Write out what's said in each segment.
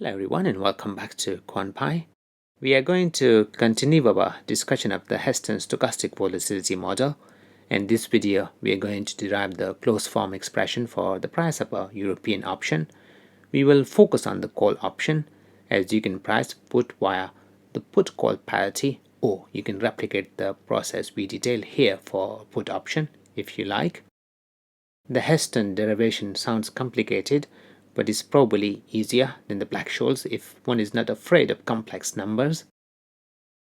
Hello everyone and welcome back to QuantPy. We are going to continue our discussion of the Heston Stochastic Volatility model. In this video, we are going to derive the closed form expression for the price of a European option. We will focus on the call option, as you can price put via the put call parity, or you can replicate the process we detail here for put option if you like. The Heston derivation sounds complicated, but is probably easier than the Black-Scholes if one is not afraid of complex numbers.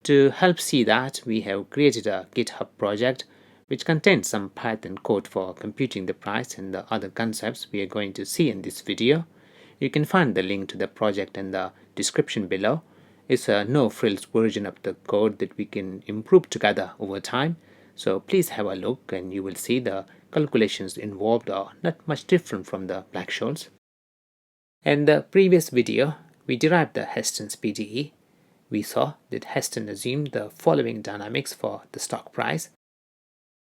To help see that, we have created a GitHub project which contains some Python code for computing the price and the other concepts we are going to see in this video. You can find the link to the project in the description below. It's a no-frills version of the code that we can improve together over time. So please have a look and you will see the calculations involved are not much different from the Black-Scholes. In the previous video, we derived the Heston's PDE. We saw that Heston assumed the following dynamics for the stock price,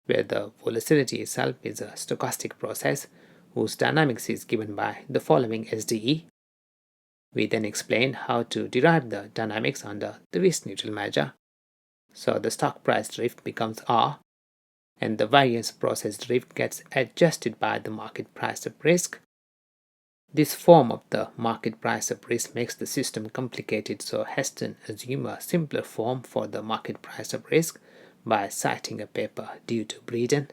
where the volatility itself is a stochastic process whose dynamics is given by the following SDE. We then explained how to derive the dynamics under the risk-neutral measure. So the stock price drift becomes R, and the variance process drift gets adjusted by the market price of risk. This form of the market price of risk makes the system complicated, so Heston assumed a simpler form for the market price of risk by citing a paper due to Breeden.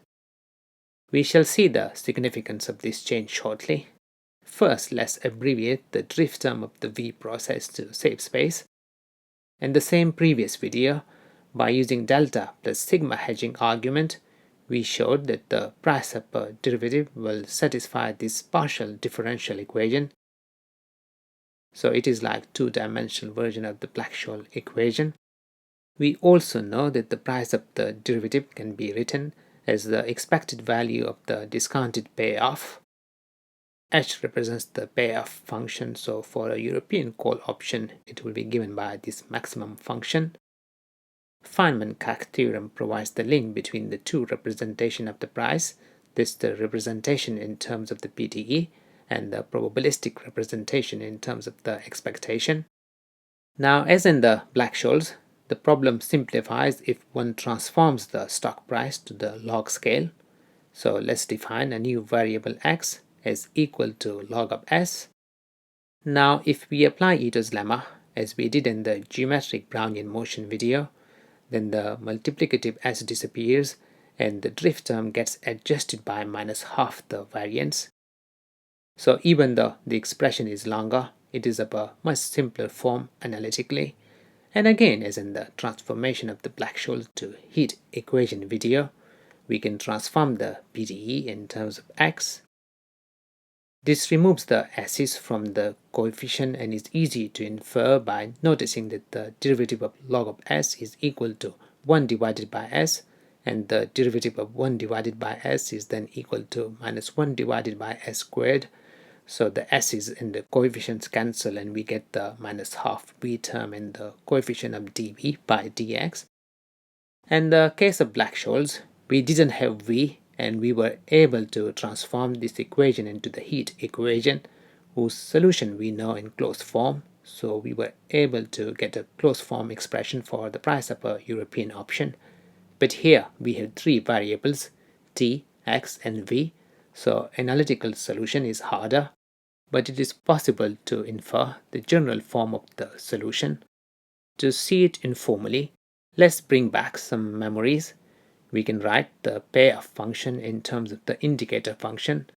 We shall see the significance of this change shortly. First, let's abbreviate the drift term of the V process to save space. In the same previous video, by using delta plus sigma hedging argument, we showed that the price of a derivative will satisfy this partial differential equation. So it is like two-dimensional version of the Black-Scholes equation. We also know that the price of the derivative can be written as the expected value of the discounted payoff. H represents the payoff function, so for a European call option, it will be given by this maximum function. Fineman Kak Theorem provides the link between the two representations of the price, this the representation in terms of the PDE and the probabilistic representation in terms of the expectation. Now, as in the Black-Scholes, the problem simplifies if one transforms the stock price to the log scale. So let's define a new variable x as equal to log of s. Now, if we apply Ito's lemma, as we did in the geometric Brownian motion video, then the multiplicative s disappears and the drift term gets adjusted by minus half the variance. So even though the expression is longer, it is of a much simpler form analytically. And again, as in the transformation of the Black-Scholes to heat equation video, we can transform the PDE in terms of x. This removes the s's from the coefficient and is easy to infer by noticing that the derivative of log of s is equal to 1 divided by s, and the derivative of 1 divided by s is then equal to minus 1 divided by s squared. So the s's and the coefficients cancel and we get the minus half v term in the coefficient of dv by dx. In the case of Black-Scholes, we didn't have v, and we were able to transform this equation into the heat equation, whose solution we know in closed form. So we were able to get a closed form expression for the price of a European option. But here we have three variables, t, x, and v, so analytical solution is harder, but it is possible to infer the general form of the solution. To see it informally, let's bring back some memories. We can write the payoff function in terms of the indicator function.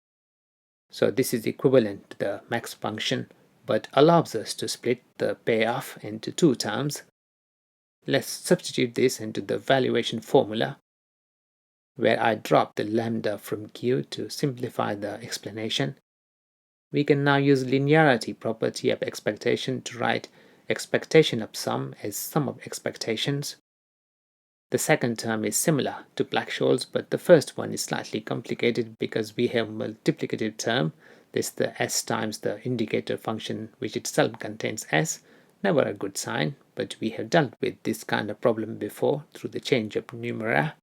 So this is equivalent to the max function, but allows us to split the payoff into two terms. Let's substitute this into the valuation formula, where I drop the lambda from Q to simplify the explanation. We can now use linearity property of expectation to write expectation of sum as sum of expectations. The second term is similar to Black-Scholes, but the first one is slightly complicated because we have multiplicative term. This is the s times the indicator function, which itself contains s. Never a good sign, but we have dealt with this kind of problem before through the change of numera.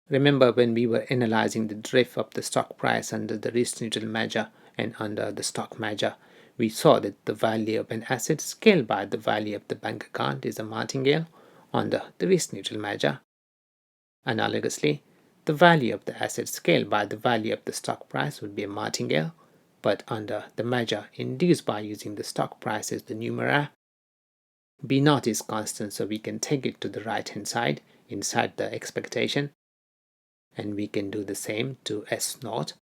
Remember when we were analyzing the drift of the stock price under the risk-neutral measure and under the stock measure, we saw that the value of an asset scaled by the value of the bank account is a martingale under the risk-neutral measure. Analogously, the value of the asset scaled by the value of the stock price would be a martingale, but under the measure induced by using the stock price as the numerator, B0 is constant, so we can take it to the right hand side inside the expectation, and we can do the same to S0.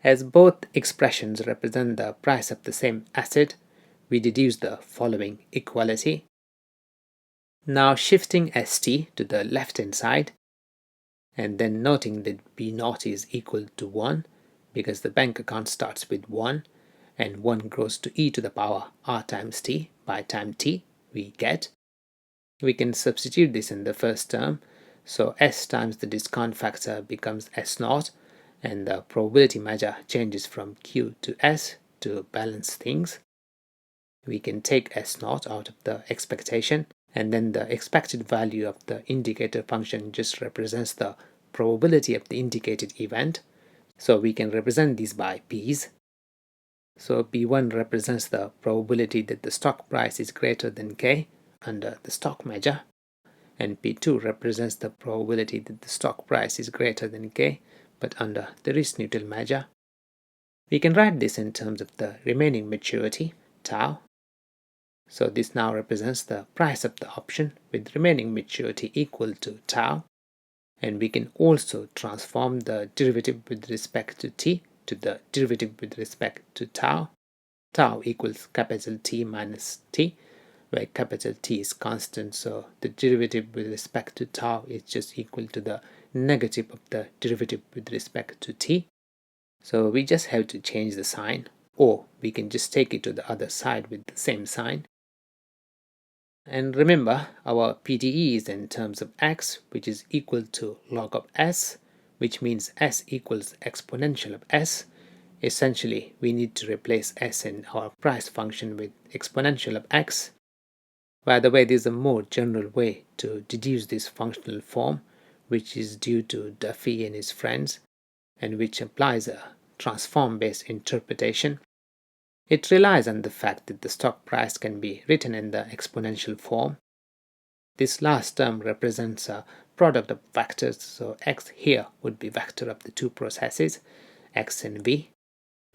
As both expressions represent the price of the same asset, we deduce the following equality. Now shifting ST to the left hand side, and then noting that B0 is equal to 1 because the bank account starts with 1 and 1 grows to e to the power r times t by time t, we can substitute this in the first term, so S times the discount factor becomes S0, and the probability measure changes from Q to S to balance things. We can take S0 out of the expectation, and then the expected value of the indicator function just represents the probability of the indicated event, so we can represent these by P's. So P1 represents the probability that the stock price is greater than K under the stock measure, and P2 represents the probability that the stock price is greater than K but under the risk-neutral measure. We can write this in terms of the remaining maturity, tau. So this now represents the price of the option with remaining maturity equal to tau, and we can also transform the derivative with respect to t to the derivative with respect to tau. Tau equals capital T minus t, where capital T is constant, so the derivative with respect to tau is just equal to the negative of the derivative with respect to t. So we just have to change the sign, or we can just take it to the other side with the same sign. And remember, our PDE is in terms of x, which is equal to log of s, which means s equals exponential of s. Essentially, we need to replace s in our price function with exponential of x. By the way, there is a more general way to deduce this functional form, which is due to Duffie and his friends, and which applies a transform-based interpretation. It relies on the fact that the stock price can be written in the exponential form. This last term represents a product of vectors, so x here would be vector of the two processes, x and v.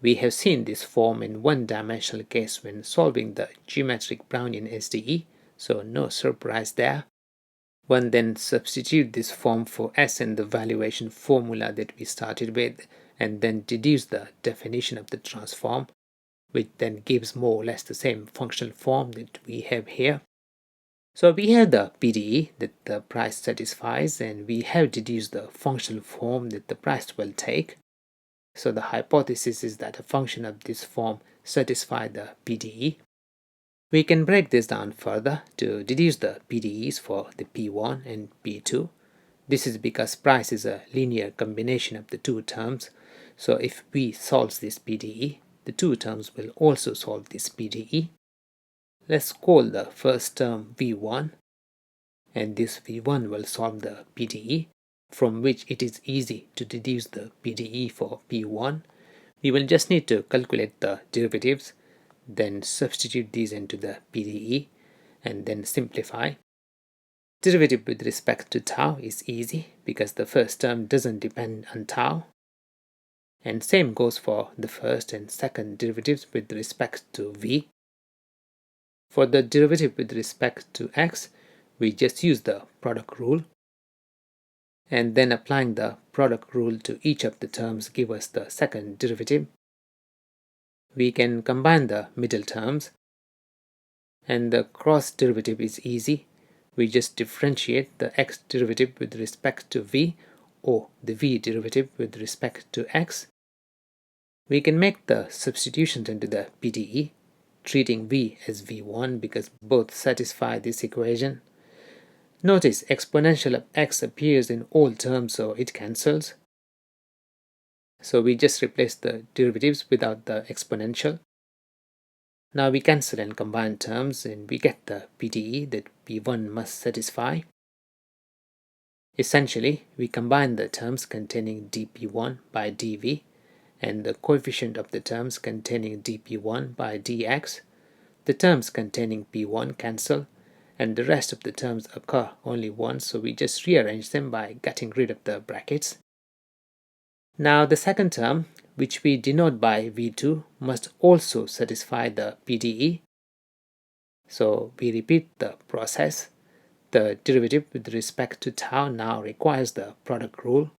We have seen this form in one-dimensional case when solving the geometric Brownian SDE, so no surprise there. One then substitute this form for s in the valuation formula that we started with, and then deduce the definition of the transform, which then gives more or less the same functional form that we have here. So we have the PDE that the price satisfies, and we have deduced the functional form that the price will take. So the hypothesis is that a function of this form satisfies the PDE. We can break this down further to deduce the PDEs for the P1 and P2. This is because price is a linear combination of the two terms, so if V solves this PDE, the two terms will also solve this PDE. Let's call the first term V1, and this V1 will solve the PDE, from which it is easy to deduce the PDE for P1. We will just need to calculate the derivatives, then substitute these into the PDE, and then simplify. Derivative with respect to tau is easy because the first term doesn't depend on tau. And same goes for the first and second derivatives with respect to v. For the derivative with respect to x, we just use the product rule. And then applying the product rule to each of the terms give us the second derivative. We can combine the middle terms, and the cross derivative is easy. We just differentiate the x derivative with respect to v, or the v derivative with respect to x. We can make the substitutions into the PDE, treating v as v1 because both satisfy this equation. Notice exponential of x appears in all terms, so it cancels. So we just replace the derivatives without the exponential. Now we cancel and combine terms, and we get the PDE that P1 must satisfy. Essentially, we combine the terms containing dP1 by dV, and the coefficient of the terms containing dp1 by dx. The terms containing p1 cancel, and the rest of the terms occur only once, so we just rearrange them by getting rid of the brackets. Now the second term, which we denote by v2, must also satisfy the PDE. So we repeat the process. The derivative with respect to tau now requires the product rule.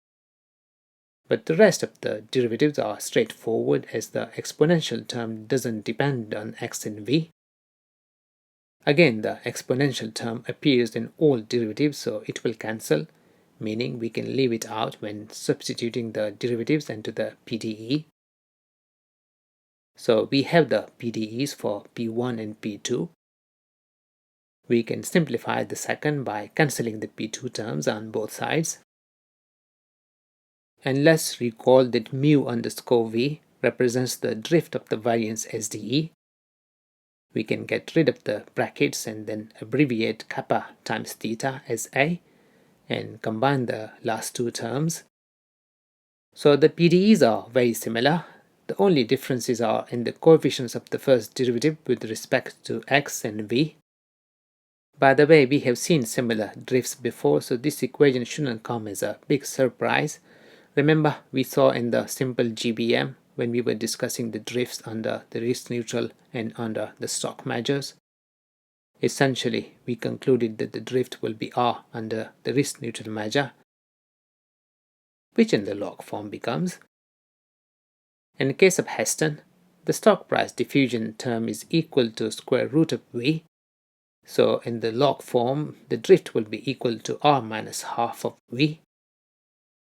But the rest of the derivatives are straightforward, as the exponential term doesn't depend on x and v. Again, the exponential term appears in all derivatives, so it will cancel, meaning we can leave it out when substituting the derivatives into the PDE. So we have the PDEs for P1 and P2. We can simplify the second by cancelling the P2 terms on both sides. And let's recall that mu underscore v represents the drift of the variance SDE. We can get rid of the brackets and then abbreviate kappa times theta as A and combine the last two terms. So the PDEs are very similar. The only differences are in the coefficients of the first derivative with respect to x and v. By the way, we have seen similar drifts before, so this equation shouldn't come as a big surprise. Remember, we saw in the simple GBM when we were discussing the drifts under the risk neutral and under the stock measures. Essentially, we concluded that the drift will be R under the risk neutral measure, which in the log form becomes. In the case of Heston, the stock price diffusion term is equal to square root of V. So in the log form, the drift will be equal to R minus half of V,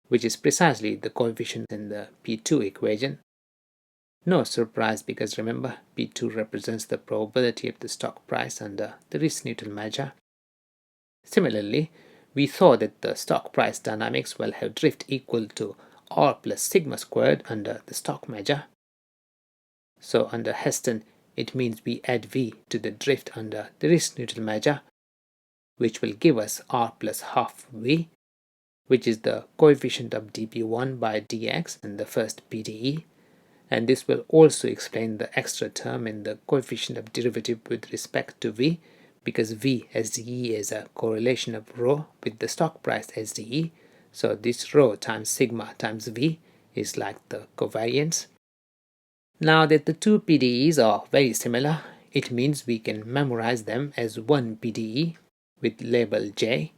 which is precisely the coefficient in the P2 equation. No surprise, because remember, P2 represents the probability of the stock price under the risk neutral measure. Similarly, we saw that the stock price dynamics will have drift equal to R plus sigma squared under the stock measure. So under Heston, it means we add V to the drift under the risk neutral measure, which will give us R plus half V, which is the coefficient of dp1 by dx in the first PDE. And this will also explain the extra term in the coefficient of derivative with respect to V, because V SDE is a correlation of rho with the stock price SDE. So this rho times sigma times V is like the covariance. Now that the two PDEs are very similar, it means we can memorize them as one PDE with label J.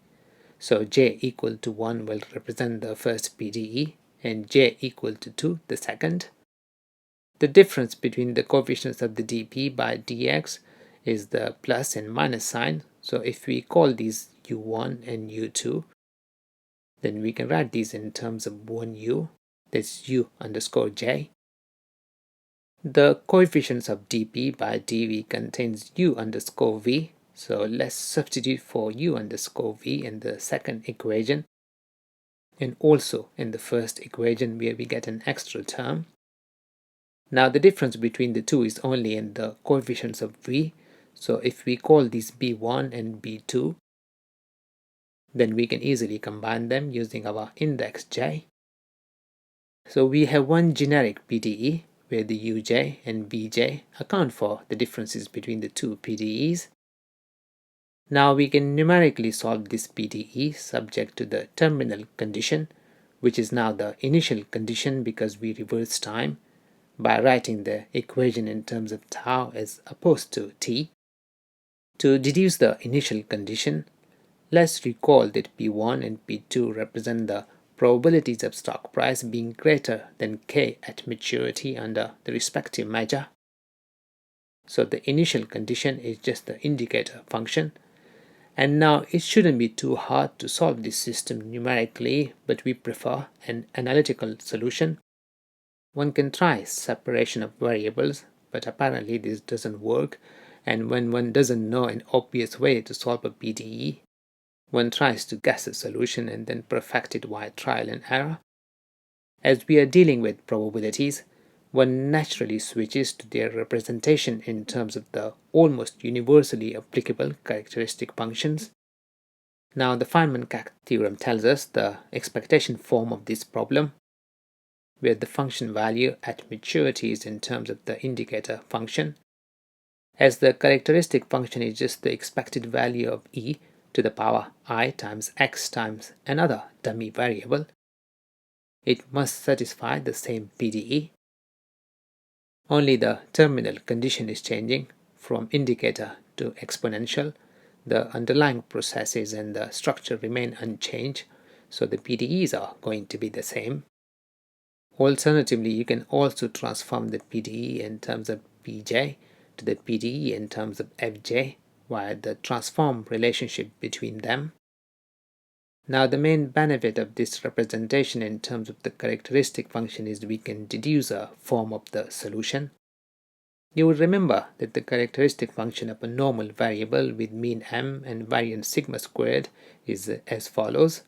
So J equal to 1 will represent the first PDE and J equal to 2 the second. The difference between the coefficients of the dp by dx is the plus and minus sign. So if we call these u1 and u2, then we can write these in terms of 1u, that's u underscore j. The coefficients of dp by dv contains u underscore v, so let's substitute for u underscore v in the second equation, and also in the first equation where we get an extra term. Now the difference between the two is only in the coefficients of v, so if we call these b1 and b2, then we can easily combine them using our index j. So we have one generic PDE where the uj and bj account for the differences between the two PDEs. Now we can numerically solve this PDE subject to the terminal condition, which is now the initial condition because we reverse time, by writing the equation in terms of tau as opposed to t. To deduce the initial condition, let's recall that P1 and P2 represent the probabilities of stock price being greater than k at maturity under the respective measure. So the initial condition is just the indicator function. And now it shouldn't be too hard to solve this system numerically, but we prefer an analytical solution. One can try separation of variables, but apparently this doesn't work, and when one doesn't know an obvious way to solve a PDE, one tries to guess a solution and then perfect it via trial and error. As we are dealing with probabilities, one naturally switches to their representation in terms of the almost universally applicable characteristic functions. Now the Fineman Kak Theorem tells us the expectation form of this problem. where the function value at maturity is in terms of the indicator function. As the characteristic function is just the expected value of e to the power I times x times another dummy variable, it must satisfy the same PDE. Only the terminal condition is changing from indicator to exponential. The underlying processes and the structure remain unchanged, so the PDEs are going to be the same. Alternatively, you can also transform the PDE in terms of Pj to the PDE in terms of Fj via the transform relationship between them. Now, the main benefit of this representation in terms of the characteristic function is we can deduce a form of the solution. You will remember that the characteristic function of a normal variable with mean m and variance sigma squared is as follows.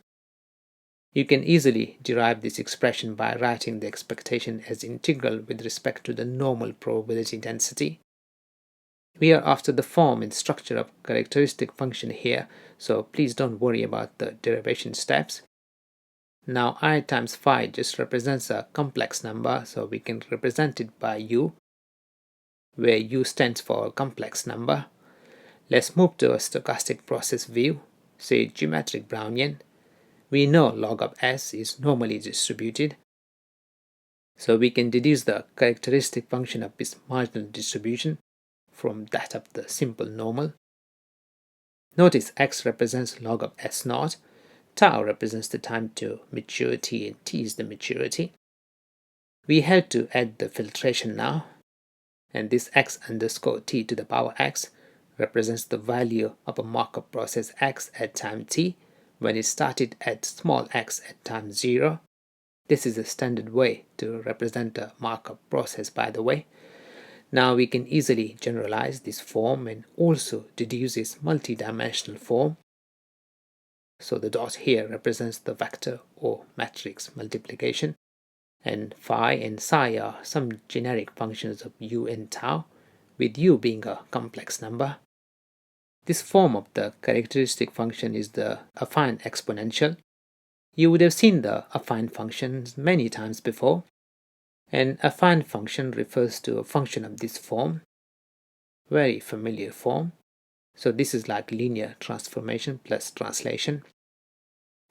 You can easily derive this expression by writing the expectation as integral with respect to the normal probability density. We are after the form and structure of characteristic function here, so please don't worry about the derivation steps. Now I times phi just represents a complex number, so we can represent it by u, where u stands for a complex number. Let's move to a stochastic process view, say geometric Brownian. We know log of s is normally distributed, so we can deduce the characteristic function of its marginal distribution from that of the simple normal. Notice x represents log of s naught, tau represents the time to maturity, and t is the maturity. We have to add the filtration now, and this x underscore t to the power x represents the value of a Markov process x at time t when it started at small x at time 0. This is a standard way to represent a Markov process, by the way. Now we can easily generalize this form and also deduce its multidimensional form. So the dot here represents the vector or matrix multiplication, and phi and psi are some generic functions of u and tau, with u being a complex number. This form of the characteristic function is the affine exponential. You would have seen the affine functions many times before. An affine function refers to a function of this form, very familiar form. So this is like linear transformation plus translation.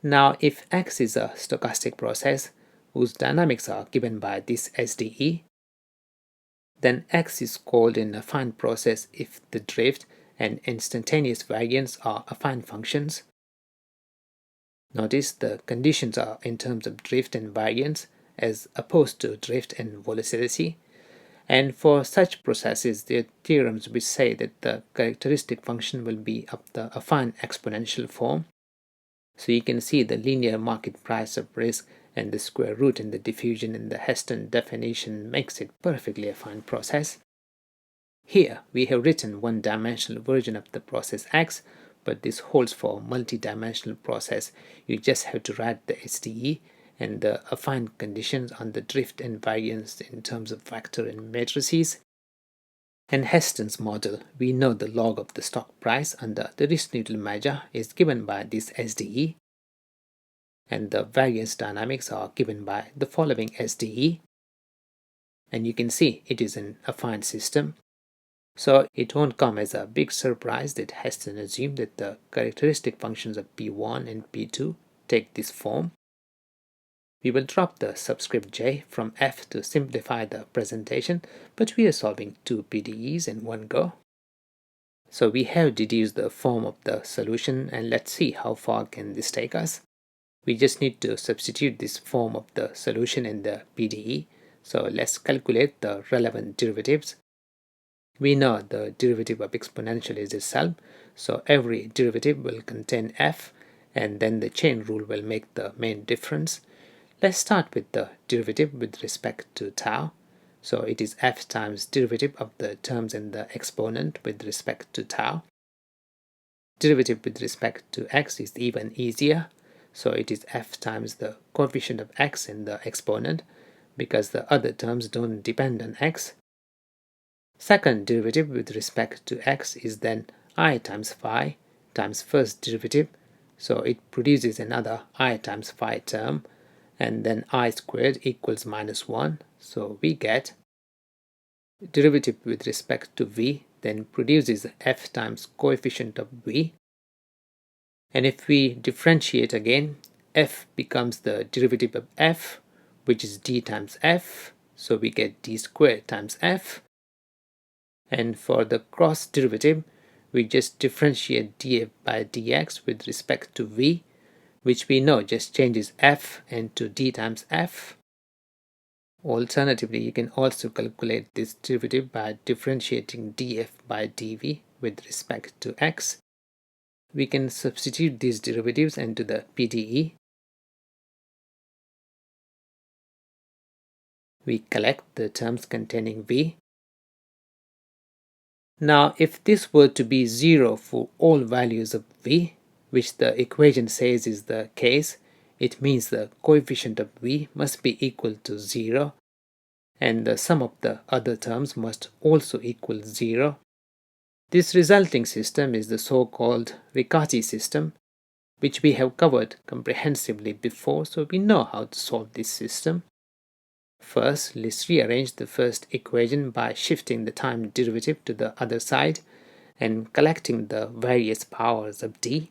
Now, if x is a stochastic process whose dynamics are given by this SDE, then x is called an affine process if the drift and instantaneous variance are affine functions. Notice the conditions are in terms of drift and variance as opposed to drift and volatility. And for such processes, there are theorems which say that the characteristic function will be of the affine exponential form. So you can see the linear market price of risk and the square root in the diffusion in the Heston definition makes it perfectly affine process. Here we have written one-dimensional version of the process x, but this holds for multi-dimensional process. You just have to write the SDE and the affine conditions on the drift and variance in terms of vector and matrices. In Heston's model, we know the log of the stock price under the risk-neutral measure is given by this SDE, and the variance dynamics are given by the following SDE. And you can see it is an affine system. So it won't come as a big surprise that Heston assumed that the characteristic functions of P1 and P2 take this form. We will drop the subscript j from f to simplify the presentation, but we are solving two PDEs in one go. So we have deduced the form of the solution, and let's see how far can this take us. We just need to substitute this form of the solution in the PDE. So let's calculate the relevant derivatives. We know the derivative of exponential is itself, so every derivative will contain f, and then the chain rule will make the main difference. Let's start with the derivative with respect to tau. So it is f times derivative of the terms in the exponent with respect to tau. Derivative with respect to x is even easier, so it is f times the coefficient of x in the exponent, because the other terms don't depend on x. Second derivative with respect to x is then I times phi times first derivative, so it produces another I times phi term, and then I squared equals minus 1. So we get derivative with respect to v then produces f times coefficient of v. And if we differentiate again, f becomes the derivative of f, which is d times f. So we get d squared times f. And for the cross derivative, we just differentiate df by dx with respect to v, which we know just changes f into d times f. Alternatively, you can also calculate this derivative by differentiating df by dv with respect to x. We can substitute these derivatives into the PDE. We collect the terms containing v. Now, if this were to be 0 for all values of v, which the equation says is the case, it means the coefficient of v must be equal to 0, and the sum of the other terms must also equal 0. This resulting system is the so-called Riccati system, which we have covered comprehensively before, so we know how to solve this system. First, let's rearrange the first equation by shifting the time derivative to the other side and collecting the various powers of d.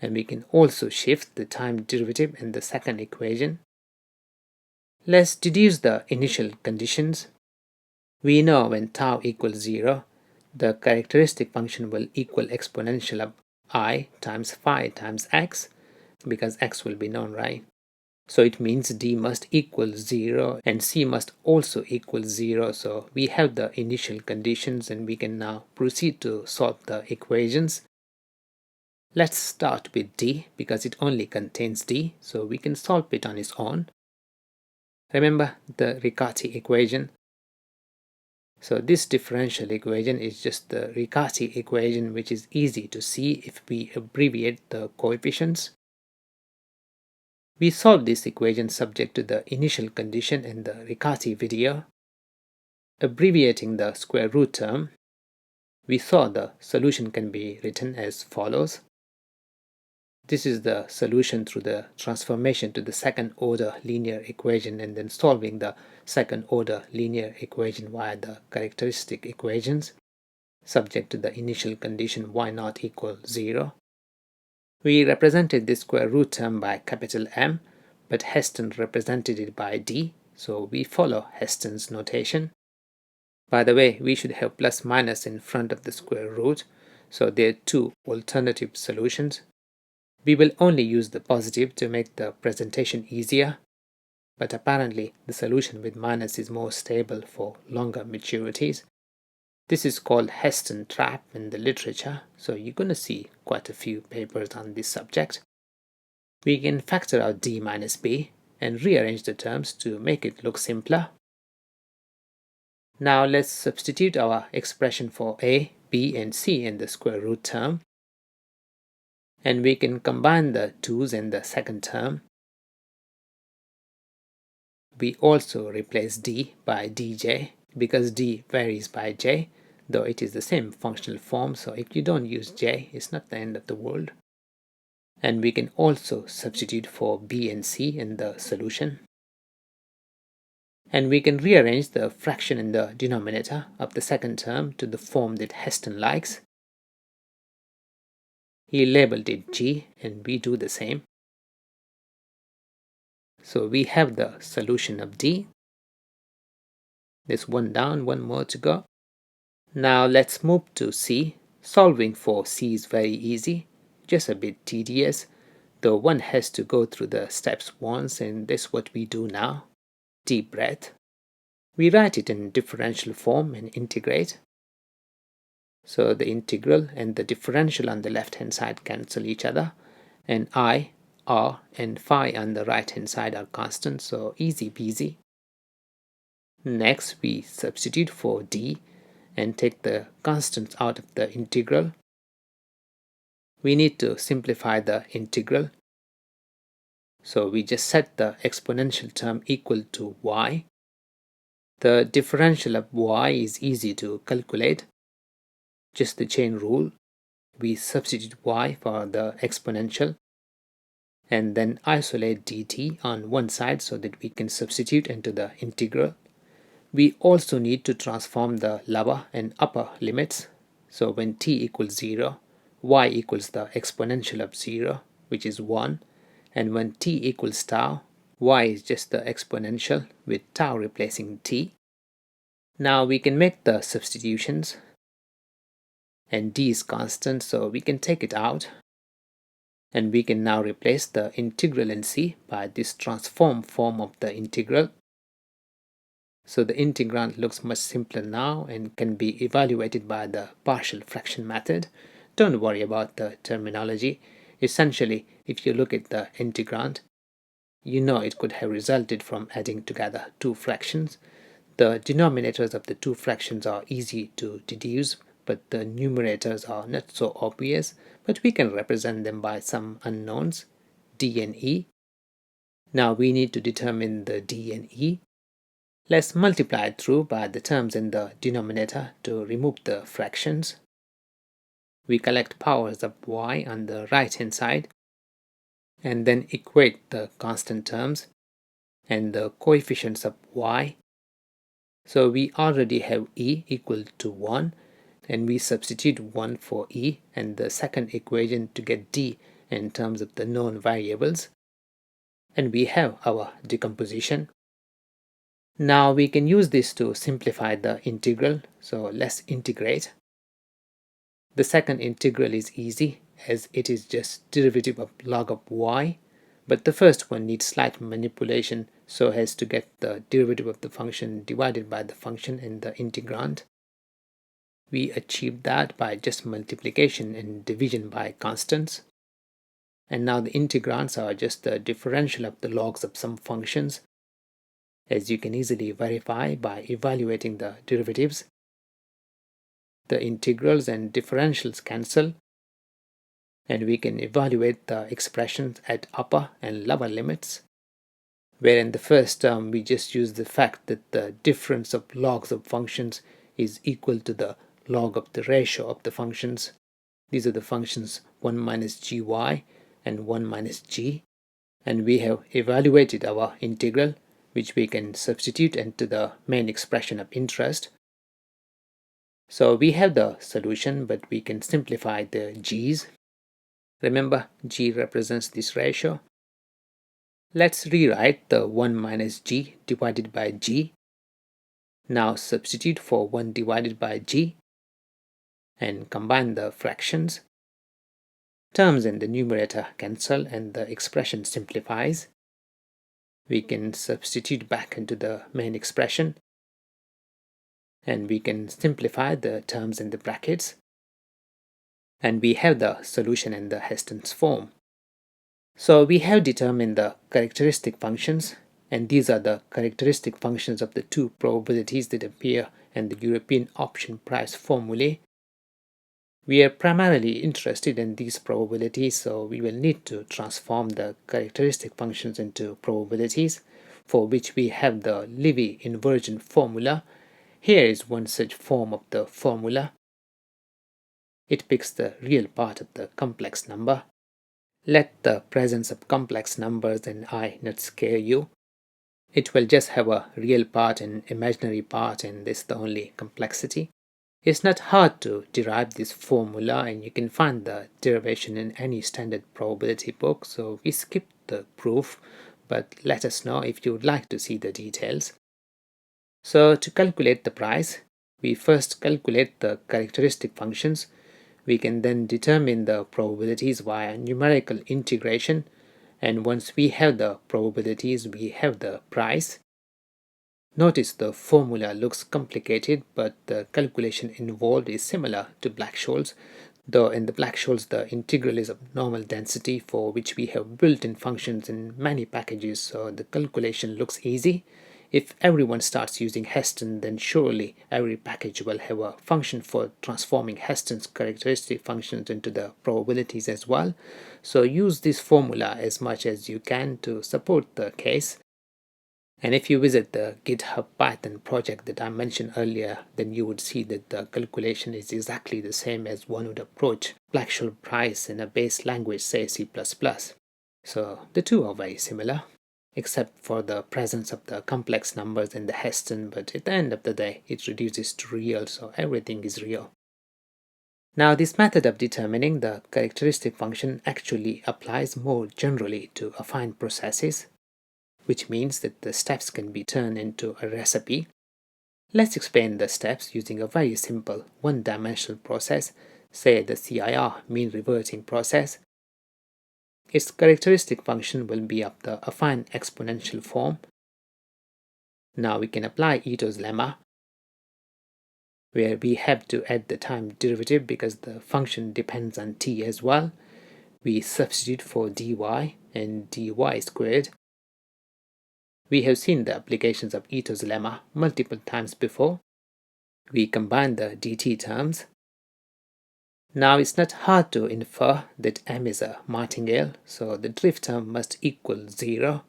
And we can also shift the time derivative in the second equation. Let's deduce the initial conditions. We know when tau equals 0, the characteristic function will equal exponential of I times phi times x, because x will be known, right? So it means d must equal 0 and c must also equal 0. So we have the initial conditions and we can now proceed to solve the equations. Let's start with d because it only contains d, so we can solve it on its own. Remember the Riccati equation. So this differential equation is just the Riccati equation, which is easy to see if we abbreviate the coefficients. We solved this equation subject to the initial condition in the Riccati video. Abbreviating the square root term, we saw the solution can be written as follows. This is the solution through the transformation to the second order linear equation and then solving the second order linear equation via the characteristic equations, subject to the initial condition y naught equal 0. We represented this square root term by capital M, but Heston represented it by D, so we follow Heston's notation. By the way, we should have plus minus in front of the square root, so there are two alternative solutions. We will only use the positive to make the presentation easier, but apparently the solution with minus is more stable for longer maturities. This is called Heston trap in the literature, so you're going to see quite a few papers on this subject. We can factor out d minus b and rearrange the terms to make it look simpler. Now let's substitute our expression for a, b and c in the square root term. And we can combine the 2's in the second term. We also replace d by dj because d varies by j, though it is the same functional form, so if you don't use j, it's not the end of the world. And we can also substitute for b and c in the solution. And we can rearrange the fraction in the denominator of the second term to the form that Heston likes. He labeled it g, and we do the same. So we have the solution of d. There's one down, one more to go. Now let's move to c. Solving for c is very easy, just a bit tedious, though one has to go through the steps once, and that's what we do now. Deep breath. We write it in differential form and integrate. So the integral and the differential on the left hand side cancel each other, and I, r and phi on the right hand side are constant, so easy peasy. Next we substitute for d and take the constants out of the integral. We need to simplify the integral, so we just set the exponential term equal to y. The differential of y is easy to calculate, just the chain rule. We substitute y for the exponential. and then isolate dt on one side so that we can substitute into the integral. We also need to transform the lower and upper limits. So when t equals 0, y equals the exponential of 0, which is 1, and when t equals tau, y is just the exponential with tau replacing t. Now we can make the substitutions, and d is constant, so we can take it out. And we can now replace the integral in c by this transformed form of the integral. So the integrand looks much simpler now and can be evaluated by the partial fraction method. Don't worry about the terminology. Essentially, if you look at the integrand, you know it could have resulted from adding together two fractions. The denominators of the two fractions are easy to deduce, but the numerators are not so obvious, but we can represent them by some unknowns, d and e. Now we need to determine the d and e. Let's multiply it through by the terms in the denominator to remove the fractions. We collect powers of y on the right hand side and then equate the constant terms and the coefficients of y. So we already have e equal to 1, and we substitute 1 for e and the second equation to get d in terms of the known variables. And we have our decomposition. Now we can use this to simplify the integral, so let's integrate. The second integral is easy as it is just derivative of log of y, but the first one needs slight manipulation so as to get the derivative of the function divided by the function in the integrand. We achieved that by just multiplication and division by constants. And now the integrands are just the differential of the logs of some functions, as you can easily verify by evaluating the derivatives. The integrals and differentials cancel, and we can evaluate the expressions at upper and lower limits, where in the first term we just use the fact that the difference of logs of functions is equal to the log of the ratio of the functions. These are the functions 1 minus gy and 1 minus g, and we have evaluated our integral, which we can substitute into the main expression of interest. So we have the solution, but we can simplify the g's. Remember, g represents this ratio. Let's rewrite the 1 minus g divided by g. Now substitute for 1 divided by g and combine the fractions. Terms in the numerator cancel and the expression simplifies. We can substitute back into the main expression, and we can simplify the terms in the brackets, and we have the solution in the Heston's form. So we have determined the characteristic functions, and these are the characteristic functions of the two probabilities that appear in the European option price formulae. We are primarily interested in these probabilities, so we will need to transform the characteristic functions into probabilities, for which we have the Levy inversion formula. Here is one such form of the formula. It picks the real part of the complex number. Let the presence of complex numbers in I not scare you. It will just have a real part and imaginary part, and this is the only complexity. It's not hard to derive this formula, and you can find the derivation in any standard probability book, so we skipped the proof, but let us know if you would like to see the details. So to calculate the price, we first calculate the characteristic functions. We can then determine the probabilities via numerical integration, and once we have the probabilities, we have the price. Notice the formula looks complicated, but the calculation involved is similar to Black-Scholes, though in the Black-Scholes the integral is of normal density, for which we have built-in functions in many packages, so the calculation looks easy. If everyone starts using Heston, then surely every package will have a function for transforming Heston's characteristic functions into the probabilities as well. So use this formula as much as you can to support the case. And if you visit the Github Python project that I mentioned earlier, then you would see that the calculation is exactly the same as one would approach Black-Scholes price in a base language, say C++. So the two are very similar, except for the presence of the complex numbers in the Heston, but at the end of the day it reduces to real, so everything is real. Now this method of determining the characteristic function actually applies more generally to affine processes, which means that the steps can be turned into a recipe. Let's explain the steps using a very simple one-dimensional process, say the CIR, mean reverting process. Its characteristic function will be of the affine exponential form. Now we can apply Ito's lemma, where we have to add the time derivative because the function depends on t as well. We substitute for dy and dy squared. We have seen the applications of Ito's lemma multiple times before. We combine the dt terms. Now it's not hard to infer that m is a martingale, so the drift term must equal 0.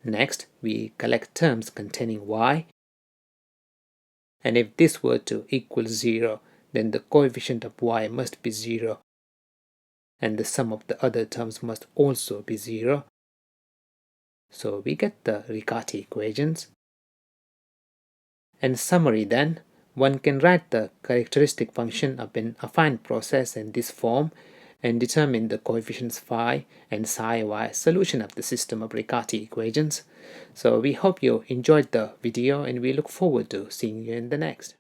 Next, we collect terms containing y, and if this were to equal 0, then the coefficient of y must be 0, and the sum of the other terms must also be 0. So we get the Riccati equations. In summary then, one can write the characteristic function of an affine process in this form and determine the coefficients phi and psi y solution of the system of Riccati equations. So we hope you enjoyed the video and we look forward to seeing you in the next.